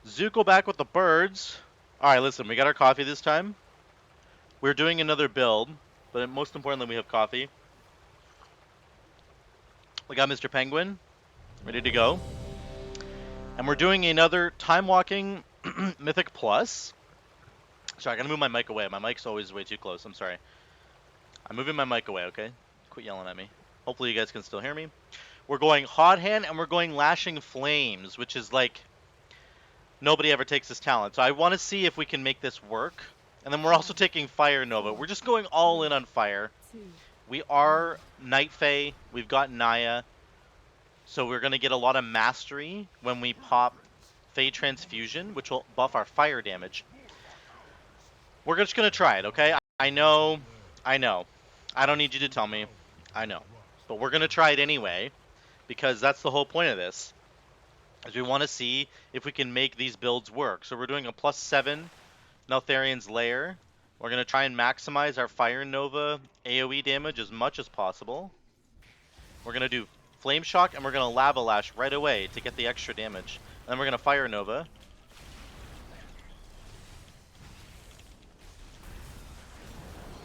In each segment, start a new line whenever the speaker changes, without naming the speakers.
Zuko back with the birds. Alright, listen, we got our coffee this time. We're doing another build, but most importantly, we have coffee. We got Mr. Penguin ready to go. And we're doing another Time Walking Mythic Plus. Sorry, I gotta move my mic away. My mic's always way too close. I'm sorry. I'm moving my mic away, okay? Quit yelling at me. Hopefully you guys can still hear me. We're going Hot Hand and we're going Lashing Flames, which is like nobody ever takes this talent. So I want to see if we can make this work. And then we're also taking Fire Nova. We're just going all in on fire. We are Night Fae. We've got Naya. So we're going to get a lot of mastery when we pop Fae Transfusion, which will buff our fire damage. We're just going to try it, okay? I know. I don't need you to tell me. I know. But we're going to try it anyway, because that's the whole point of this. Is we want to see if we can make these builds work. So we're doing a +7 Neltharian's Lair. We're going to try and maximize our Fire Nova AoE damage as much as possible. We're going to do Flame Shock and we're going to Lava Lash right away to get the extra damage. And then we're going to Fire Nova.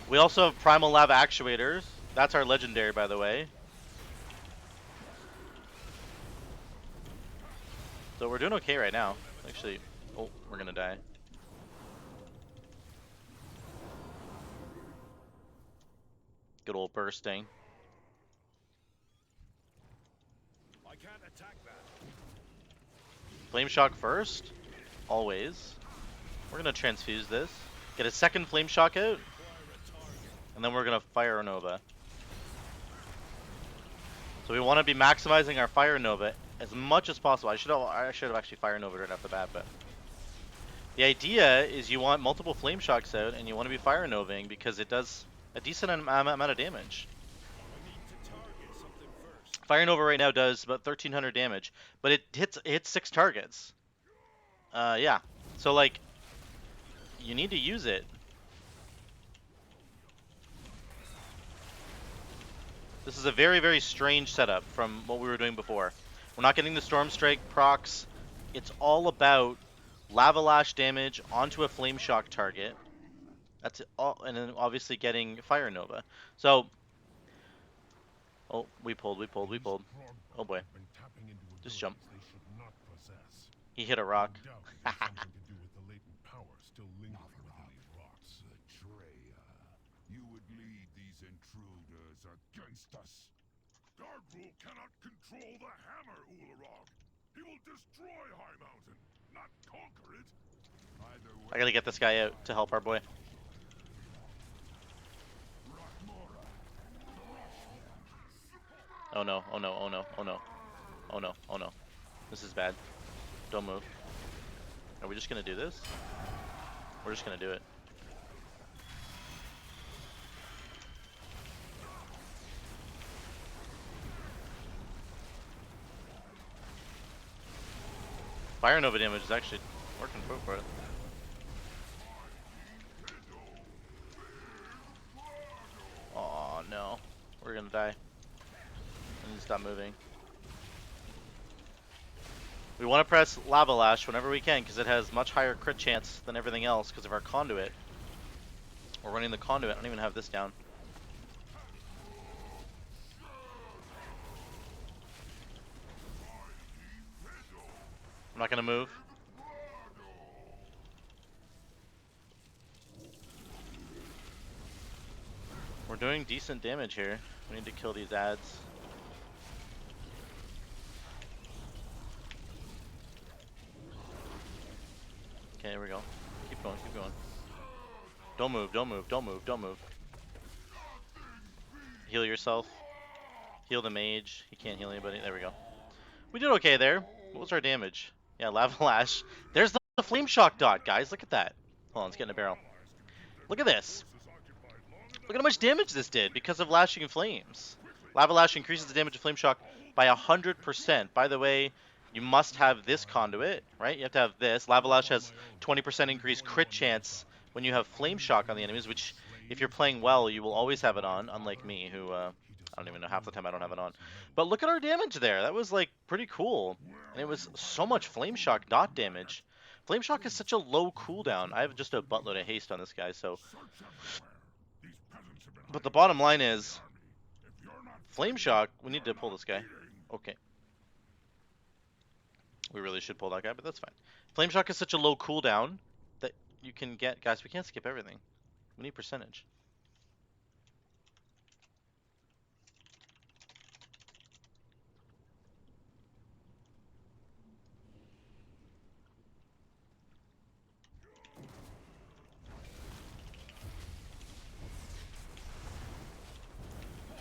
We also have Primal Lava Actuators. That's our legendary, by the way. So we're doing okay right now. Actually, oh, we're going to die. Good old bursting.
I can't attack that.
Flame Shock first. Always. We're going to transfuse this. Get a second Flame Shock out. And then we're going to Fire Nova. So we want to be maximizing our Fire Nova as much as possible. I should have actually Fire Nova right off the bat, but the idea is you want multiple Flame Shocks out and you want to be Fire Novaing because it does a decent amount of damage. Fire Nova right now does about 1,300 damage, but it hits 6 targets. Yeah. So like, you need to use it. This is a very, very strange setup from what we were doing before. We're not getting the Storm Strike procs. It's all about Lava Lash damage onto a Flame Shock target. That's all, and then obviously getting Fire Nova. So, oh, we pulled. Oh boy, just jump. He hit a rock.
You would lead these intruders against us. Darkroot cannot control the hammer, Ularog. He will destroy High Mountain, not conquer it. Either way,
I gotta get this guy out to help our boy. Oh no, oh no, oh no, oh no. Oh no, oh no. This is bad. Don't move. Are we just gonna do this? We're just gonna do it. Fire Nova damage is actually working for it. Oh no. We're gonna die. I need to stop moving. We want to press Lava Lash whenever we can because it has much higher crit chance than everything else because of our conduit. We're running the conduit. I don't even have this down. I'm not gonna move. We're doing decent damage here. We need to kill these ads. Okay, here we go. Keep going, keep going. Don't move, don't move, don't move, don't move. Heal yourself. Heal the mage. He can't heal anybody. There we go. We did okay there. What was our damage? Yeah, Lava Lash. There's the Flame Shock dot, guys. Look at that. Hold on, let's get in a barrel. Look at this. Look at how much damage this did because of Lashing Flames. Lava Lash increases the damage of Flame Shock by 100%. By the way, you must have this conduit, right? You have to have this. Lava Lash has 20% increased crit chance when you have Flame Shock on the enemies, which if you're playing well, you will always have it on, unlike me, who, I don't even know, half the time I don't have it on. But look at our damage there. That was, like, pretty cool. And it was so much Flame Shock dot damage. Flame Shock is such a low cooldown. I have just a buttload of haste on this guy, so.
Search everywhere. These peasants have been
But the
hiding
bottom
away
line
from the
is,
army. If you're not
Flame
fighting,
Shock, we need to
you're
pull
not
this guy.
eating.
Okay. We really should pull that guy, but that's fine. Flame Shock is such a low cooldown that you can get... Guys, we can't skip everything. We need percentage.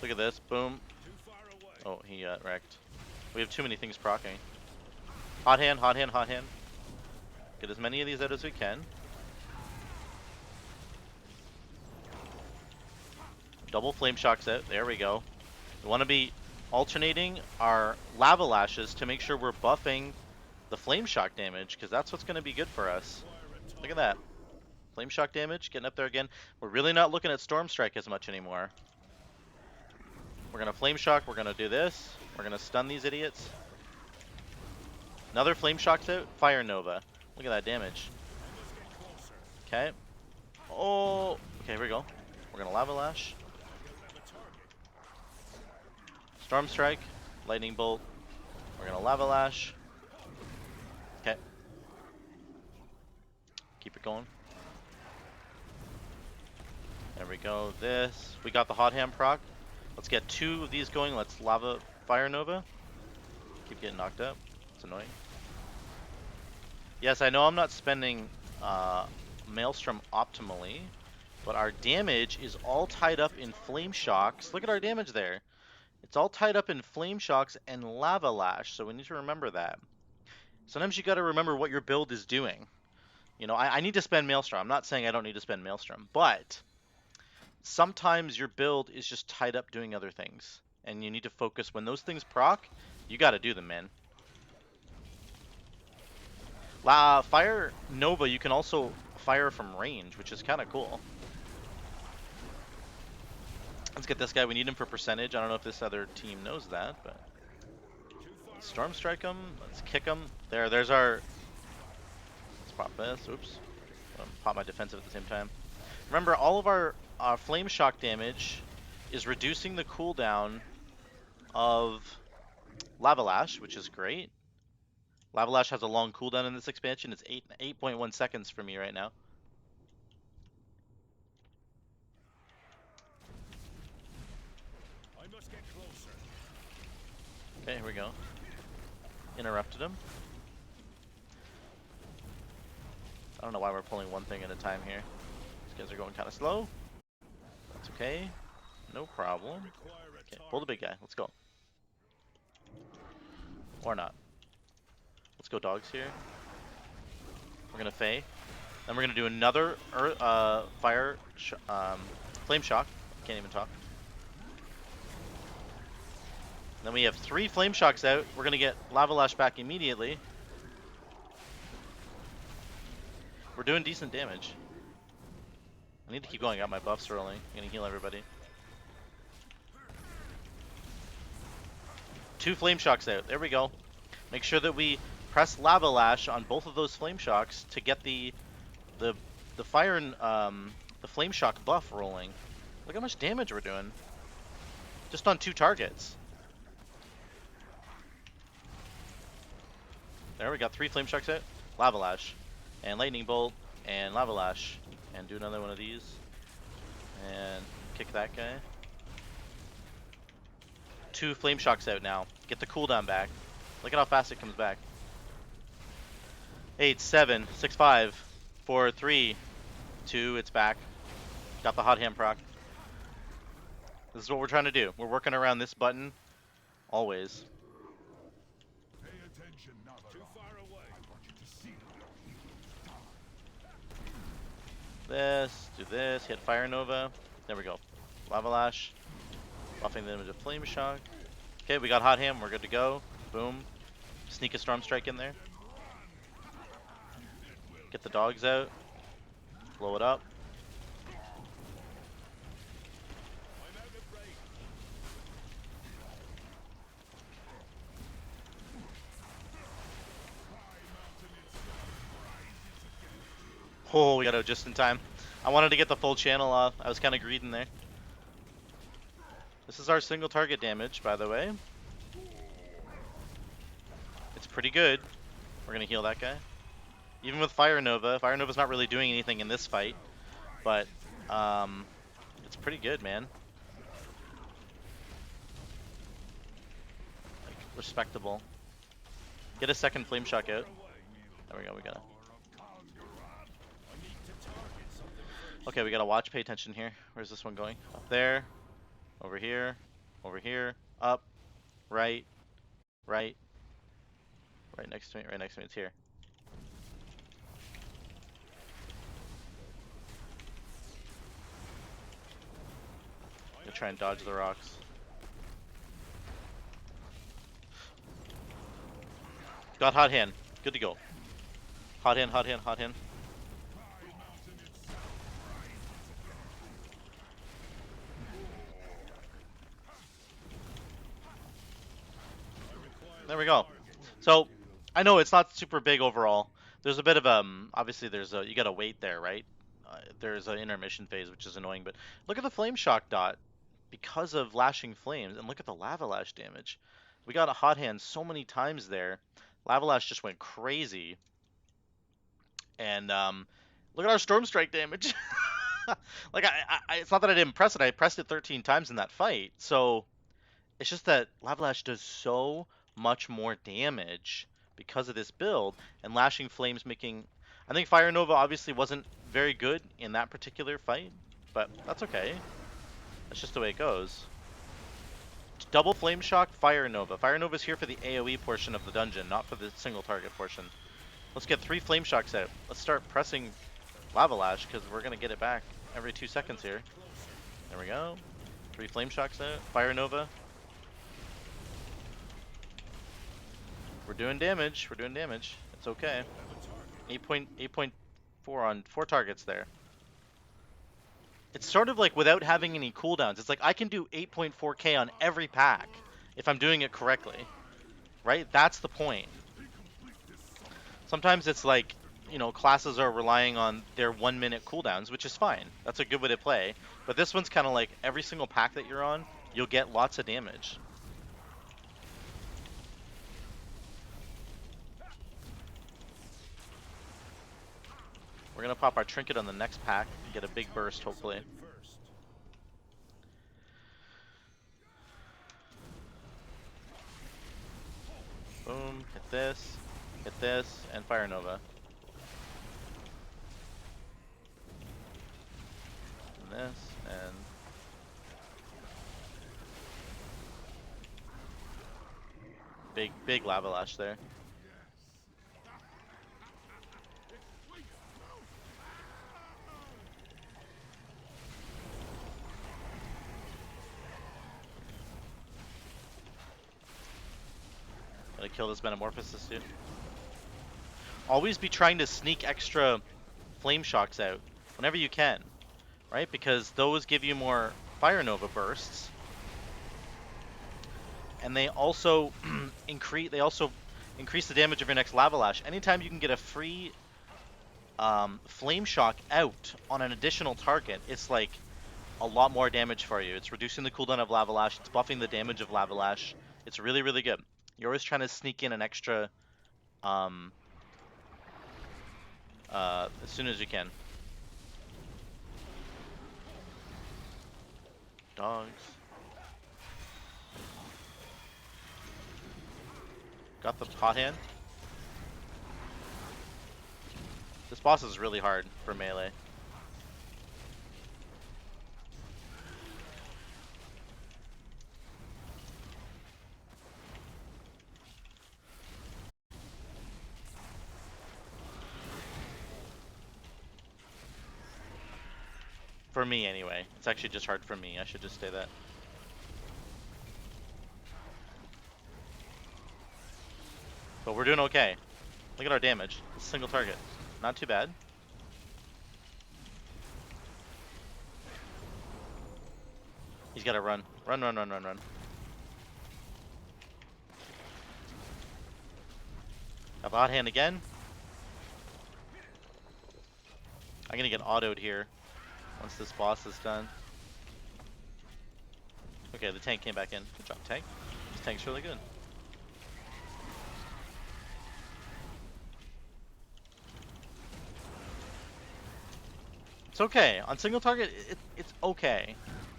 Look at this. Boom. Oh, he got wrecked. We have too many things proccing. Hot hand, hot hand, hot hand. Get as many of these out as we can. Double flame shocks out. There we go. We want to be alternating our lava lashes to make sure we're buffing the flame shock damage, because that's what's going to be good for us. Look at that. Flame shock damage getting up there again. We're really not looking at Storm Strike as much anymore. We're going to flame shock. We're going to do this. We're going to stun these idiots. Another flame shock's out. Fire Nova. Look at that damage. Okay. Oh. Okay, here we go. We're going to Lava Lash. Storm Strike. Lightning Bolt. We're going to Lava Lash. Okay. Keep it going. There we go. This. We got the Hot Hand proc. Let's get 2 of these going. Let's Lava Fire Nova. Keep getting knocked up. It's annoying. Yes, I know I'm not spending Maelstrom optimally, but our damage is all tied up in Flame Shocks. Look at our damage there. It's all tied up in Flame Shocks and Lava Lash, so we need to remember that. Sometimes you gotta remember what your build is doing. You know, I need to spend Maelstrom. I'm not saying I don't need to spend Maelstrom, but sometimes your build is just tied up doing other things, and you need to focus. When those things proc, you gotta do them, man. Fire Nova, you can also fire from range, which is kind of cool. Let's get this guy. We need him for percentage. I don't know if this other team knows that, but let's Storm Strike him. Let's kick him. There's our... Let's pop this. Oops. Pop my defensive at the same time. Remember, all of our Flame Shock damage is reducing the cooldown of Lava Lash, which is great. Lava Lash has a long cooldown in this expansion. It's 8.1 seconds for me right now.
I must get closer.
Okay, here we go. Interrupted him. I don't know why we're pulling one thing at a time here. These guys are going kind of slow. That's okay. No problem. Okay, pull the big guy. Let's go. Or not. Let's go dogs here. We're gonna Fae. Then we're gonna do another Flame Shock. Can't even talk. Then we have 3 Flame Shocks out. We're gonna get Lava Lash back immediately. We're doing decent damage. I need to keep going. I got my buffs rolling. I'm gonna heal everybody. 2 Flame Shocks out. There we go. Make sure that we press Lava Lash on both of those Flame Shocks to get the fire and the Flame Shock buff rolling. Look how much damage we're doing. Just on 2 targets. There, we got 3 Flame Shocks out. Lava Lash. And Lightning Bolt. And Lava Lash. And do another one of these. And kick that guy. 2 Flame Shocks out now. Get the cooldown back. Look at how fast it comes back. 8, 7, 6, 5, 4, 3, 2, it's back. Got the hot hand proc. This is what we're trying to do. We're working around this button always.
Pay attention, Navarro. Too far away. I want you to see
This, do this, hit Fire Nova. There we go. Lava Lash. Buffing them into Flame Shock. Okay, we got Hot Hand. We're good to go. Boom. Sneak a Storm Strike in there. Get the dogs out. Blow it up. Oh, we got out just in time. I wanted to get the full channel off. I was kind of greeding there. This is our single target damage, by the way. It's pretty good. We're gonna heal that guy. Even with Fire Nova, Fire Nova's not really doing anything in this fight, but it's pretty good, man. Like, respectable. Get a second Flame Shock out. There we go, we gotta. Okay, we gotta watch, pay attention here. Where's this one going? Up there, over here, up, right, right, right next to me, it's here. Gonna try and dodge the rocks. Got hot hand. Good to go. Hot hand, hot hand, hot hand. There we go. So, I know it's not super big overall. There's a bit of obviously there's a you gotta wait there, right? There's an intermission phase, which is annoying. But look at the flame shock dot because of lashing flames, and look at the lava lash damage. We got a hot hand so many times there. Lava lash just went crazy, and look at our storm strike damage. Like it's not that I didn't press it. I pressed it 13 times in that fight. So it's just that Lava Lash does so much more damage because of this build, and Lashing Flames making. I think Fire Nova obviously wasn't very good in that particular fight, but that's okay. That's just the way it goes. Double Flame Shock, Fire Nova. Fire Nova's here for the AoE portion of the dungeon, not for the single target portion. Let's get 3 Flame Shocks out. Let's start pressing Lava Lash, because we're going to get it back every 2 seconds here. There we go. 3 Flame Shocks out. Fire Nova. We're doing damage. We're doing damage. It's okay. 8.4 on 4 targets there. It's sort of like without having any cooldowns. It's like I can do 8.4k on every pack if I'm doing it correctly. Right? That's the point. Sometimes it's like, you know, classes are relying on their 1-minute cooldowns, which is fine. That's a good way to play. But this one's kind of like every single pack that you're on, you'll get lots of damage. We're gonna pop our trinket on the next pack and get a big burst, hopefully. Boom, hit this, and Fire Nova. And this, and... Big Lava Lash there. Gotta kill this Metamorphosis, dude. Always be trying to sneak extra Flame Shocks out whenever you can, right? Because those give you more Fire Nova bursts, and they also increase the damage of your next Lava Lash. Anytime you can get a free Flame Shock out on an additional target, it's like a lot more damage for you. It's reducing the cooldown of Lava Lash. It's buffing the damage of Lava Lash. It's really, really good. You're always trying to sneak in an extra as soon as you can. Dogs. Got the hot hand. This boss is really hard for melee. For me, anyway. It's actually just hard for me. I should just say that. But we're doing okay. Look at our damage. It's a single target. Not too bad. He's got to run. Run, run, run, run, run. Got the hot hand again. I'm gonna get autoed here once this boss is done. Okay, the tank came back in. Good job, tank. This tank's really good. It's okay. On single target, it's okay.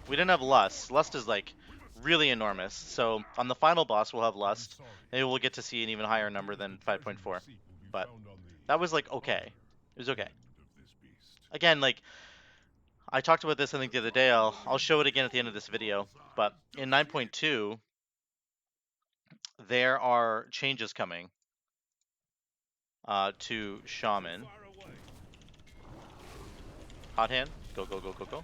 We didn't have Lust. Lust is like really enormous. So on the final boss, we'll have Lust. Maybe we'll get to see an even higher number than 5.4. But that was like okay. It was okay. Again, like I talked about this I think the other day. I'll show it again at the end of this video. But in 9.2, there are changes coming to Shaman. Hot hand. Go, go, go, go, go.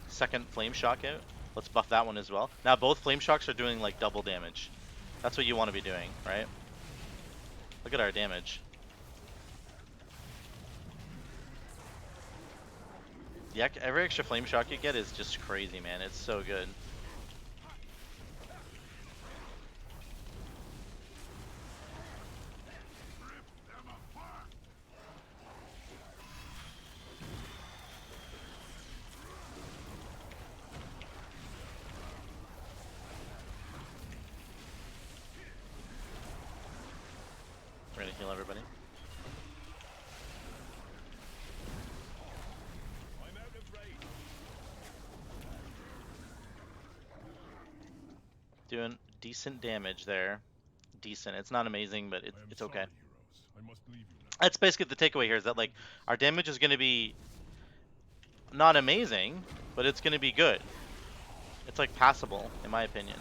Second Flame Shock out. Let's buff that one as well. Now both Flame Shocks are doing like double damage. That's what you want to be doing, right? Look at our damage. Yeah, every extra Flame Shock you get is just crazy, man. It's so good. We're gonna heal everybody. Doing decent damage there. Decent. It's not amazing, but it's okay. That's basically the takeaway here, is that like our damage is gonna be not amazing, but it's gonna be good. It's like passable, in my opinion.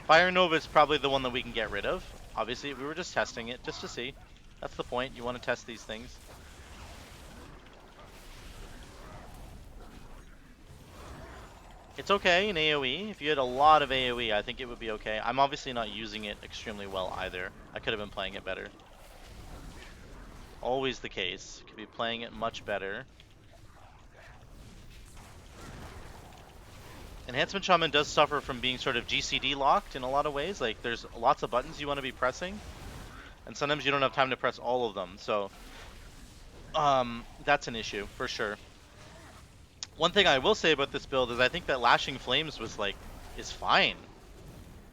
Fire Nova is probably the one that we can get rid of. Obviously, we were just testing it, just to see. That's the point. You want to test these things. It's okay in AoE. If you had a lot of AoE, I think it would be okay. I'm obviously not using it extremely well either. I could have been playing it better. Always the case. Could be playing it much better. Enhancement Shaman does suffer from being sort of GCD locked in a lot of ways. Like, there's lots of buttons you want to be pressing, and sometimes you don't have time to press all of them. So, that's an issue for sure. One thing I will say about this build is I think that Lashing Flames was like, is fine.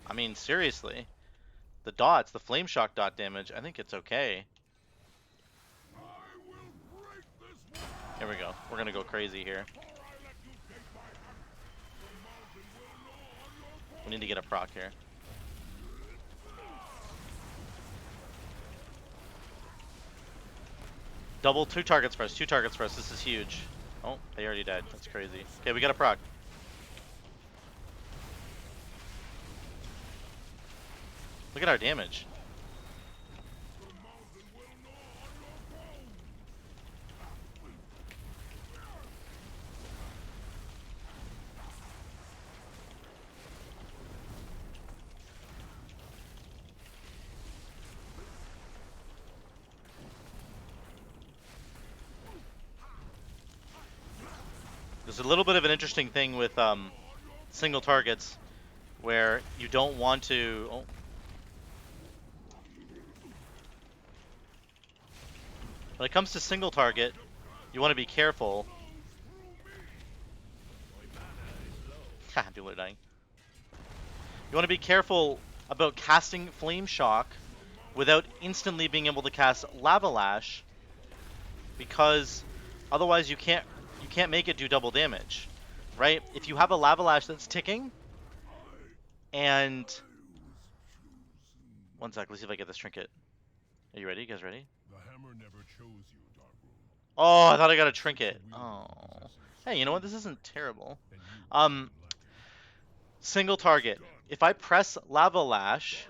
I mean, seriously. The dots, the Flame Shock dot damage, I think it's okay. Here we go. We're gonna go crazy here. We need to get a proc here. Double 2 targets first, 2 targets first. This is huge. Oh, they already died. That's crazy. Okay, we got a proc. Look at our damage. There's a little bit of an interesting thing with single targets where you don't want to... Oh. When it comes to single target, you want to be careful. People are dying. You want to be careful about casting Flame Shock without instantly being able to cast Lava Lash, because otherwise you can't make it do double damage, right? If you have a Lava Lash that's ticking, and one sec, let's see if I get this trinket. Are you ready? You guys ready?
The hammer never chose you, Darkroom.
Oh, I thought I got a trinket. Oh, hey, you know what? This isn't terrible. Single target. If I press Lava Lash,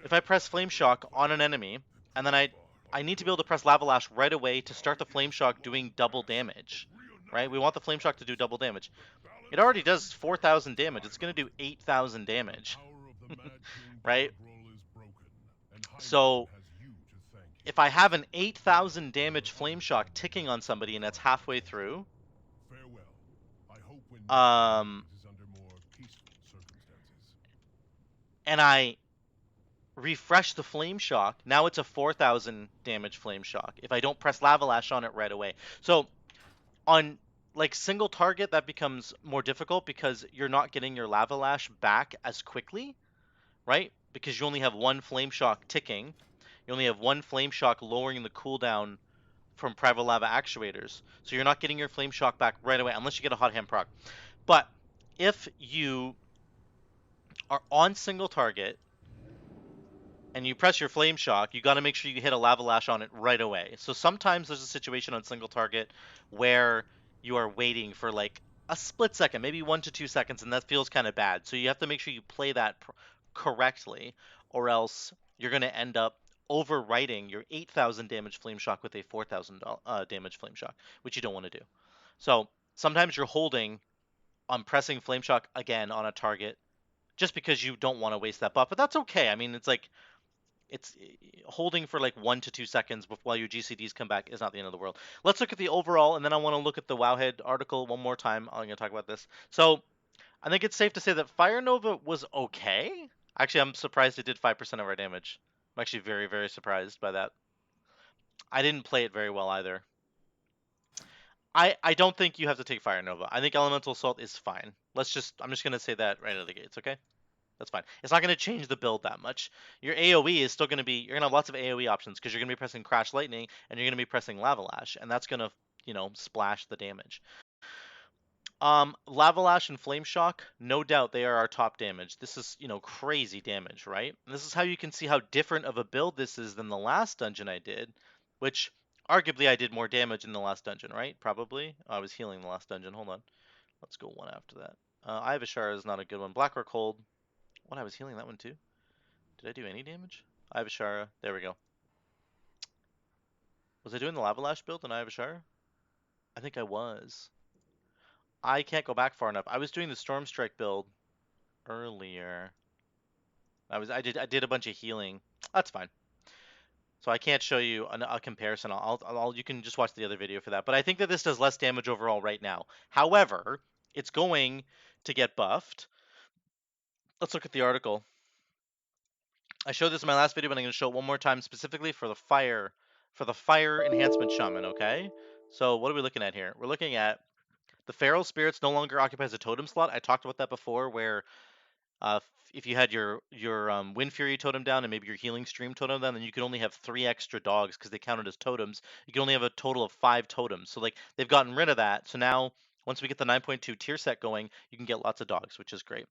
if I press Flame Shock on an enemy, and then I need to be able to press Lava Lash right away to start the Flame Shock doing double damage, right? We want the Flame Shock to do double damage. It already does 4,000 damage. It's going to do 8,000 damage, right? So if I have an 8,000 damage Flame Shock ticking on somebody and that's halfway through, and I refresh the Flame Shock, now it's a 4,000 damage Flame Shock if I don't press Lava Lash on it right away. So On like single target, that becomes more difficult because you're not getting your lava lash back as quickly, right? Because you only have one flame shock ticking. You only have one flame shock lowering the cooldown from private lava actuators. So you're not getting your flame shock back right away unless you get a hot hand proc. But if you are on single target and you press your flame shock, you got to make sure you hit a lava lash on it right away. So sometimes there's a situation on single target where you are waiting for like a split second, maybe 1 to 2 seconds, and that feels kind of bad. So you have to make sure you play that correctly, or else you're going to end up overwriting your 8,000 damage flame shock with a 4,000 damage flame shock, which you don't want to do. So sometimes you're holding on pressing flame shock again on a target just because you don't want to waste that buff, but that's okay. I mean, it's like it's holding for like 1 to 2 seconds while your GCDs come back is not the end of the world. Let's look at the overall, and then I want to look at the Wowhead article one more time. I'm going to talk about this. So I think it's safe to say that Fire Nova was okay. Actually, I'm surprised it did 5% of our damage. I'm actually very, very surprised by that. I didn't play it very well either. I don't think you have to take Fire Nova. I think Elemental Assault is fine. I'm just gonna say that right out of the gates, okay? That's fine. It's not gonna change the build that much. Your AoE is still gonna be you're gonna have lots of AoE options because you're gonna be pressing Crash Lightning and you're gonna be pressing Lava Lash, and that's gonna, splash the damage. Lava Lash and Flame Shock, no doubt they are our top damage. This is, crazy damage, right? And this is how you can see how different of a build this is than the last dungeon I did, which arguably I did more damage in the last dungeon, right? Probably. I was healing the last dungeon. Hold on. Let's go one after that. Eye of Ashara is not a good one. Black Rock Hold. What, I was healing that one too? Did I do any damage? Eye of Ashara. There we go. Was I doing the Lava Lash build in Eye of Ashara? I think I was. I can't go back far enough. I was doing the Storm Strike build earlier. I did a bunch of healing. That's fine. So I can't show you a comparison. You can just watch the other video for that. But I think that this does less damage overall right now. However, it's going to get buffed. Let's look at the article. I showed this in my last video, but I'm going to show it one more time specifically for the fire enhancement shaman. Okay. So what are we looking at here? We're looking at the feral spirits no longer occupies a totem slot. I talked about that before, where if you had your Wind Fury totem down and maybe your Healing Stream totem down, then you could only have 3 extra dogs because they counted as totems. You can only have a total of 5 totems. So like they've gotten rid of that. So now once we get the 9.2 tier set going, you can get lots of dogs, which is great.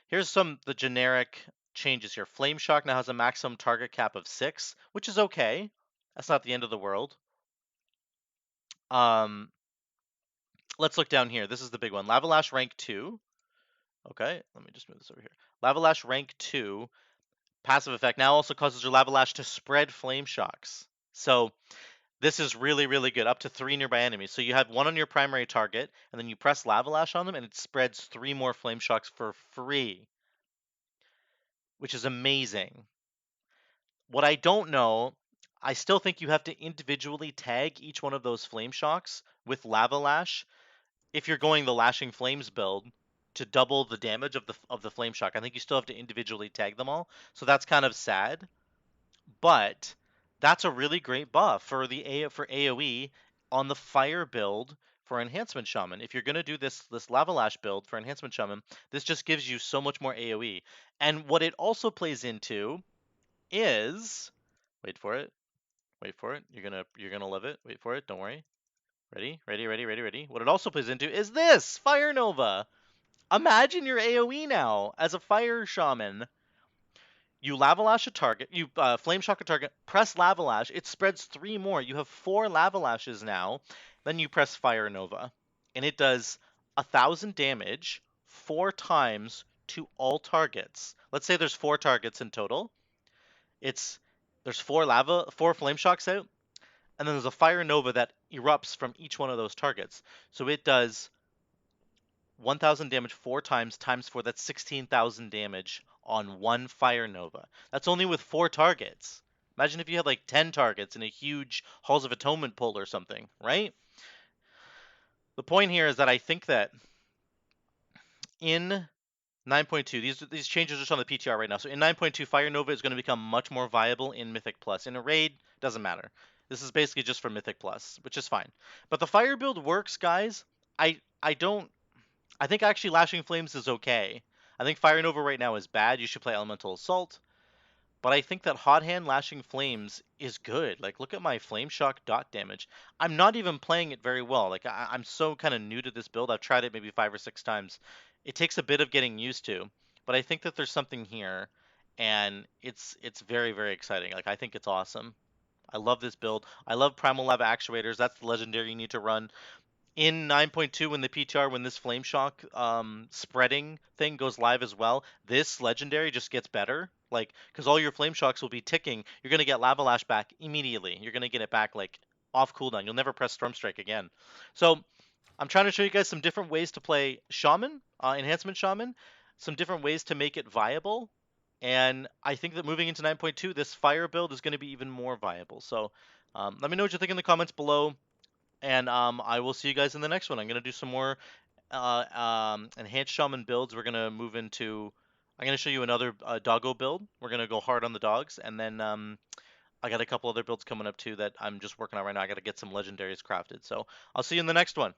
Here's the generic changes here. Flame Shock now has a maximum target cap of 6, which is okay. That's not the end of the world. Um, let's look down here. This is the big one. Lava Lash rank 2. Okay, let me just move this over here. Lava Lash rank 2 passive effect now also causes your Lava Lash to spread flame shocks. So this is really, really good. Up to 3 nearby enemies. So you have 1 on your primary target, and then you press Lava Lash on them, and it spreads 3 more flame shocks for free, which is amazing. What I don't know, I still think you have to individually tag each one of those flame shocks with Lava Lash if you're going the Lashing Flames build to double the damage of the flame shock. I think you still have to individually tag them all. So that's kind of sad. But that's a really great buff for for AoE on the fire build for Enhancement Shaman. If you're gonna do this Lava Lash build for Enhancement Shaman, this just gives you so much more AoE. And what it also plays into is, wait for it, wait for it. You're gonna love it. Wait for it. Don't worry. Ready, ready, ready, ready, ready. What it also plays into is this Fire Nova. Imagine your AoE now as a fire shaman. You Lava Lash a target, you Flame Shock a target, press Lava Lash, it spreads 3 more. You have 4 Lava Lashes now. Then you press Fire Nova, and it does 1,000 damage 4 times to all targets. Let's say there's 4 targets in total. There's 4 Flame Shocks out, and then there's a Fire Nova that erupts from each one of those targets. So it does 1,000 damage 4 times 4. That's 16,000 damage on 1 Fire Nova. That's only with 4 targets. Imagine if you had like 10 targets in a huge Halls of Atonement pull or something, right? The point here is that I think that in 9.2, these changes are just on the PTR right now. So in 9.2, Fire Nova is going to become much more viable in Mythic Plus. In a raid, doesn't matter. This is basically just for Mythic Plus, which is fine. But the fire build works, guys. I don't. I think actually Lashing Flames is okay. I think Fire Nova right now is bad. You should play Elemental Assault. But I think that Hot Hand Lashing Flames is good. Like, look at my Flame Shock dot damage. I'm not even playing it very well. Like, I'm so kind of new to this build. I've tried it maybe 5 or 6 times. It takes a bit of getting used to, but I think that there's something here, and it's very very exciting. Like, I think it's awesome. I love this build. I love Primal Lava Actuators. That's the legendary you need to run in 9.2 when the PTR when this flame shock spreading thing goes live as well, this legendary just gets better. Like, because all your flame shocks will be ticking, you're gonna get lava lash back immediately. You're gonna get it back like off cooldown. You'll never press storm strike again. So I'm trying to show you guys some different ways to play shaman, enhancement shaman, some different ways to make it viable. And I think that moving into 9.2, this fire build is going to be even more viable. So let me know what you think in the comments below. And I will see you guys in the next one. I'm gonna do some more enhanced shaman builds. We're gonna move into. I'm gonna show you another doggo build. We're gonna go hard on the dogs, and then I got a couple other builds coming up too that I'm just working on right now. I gotta get some legendaries crafted. So I'll see you in the next one.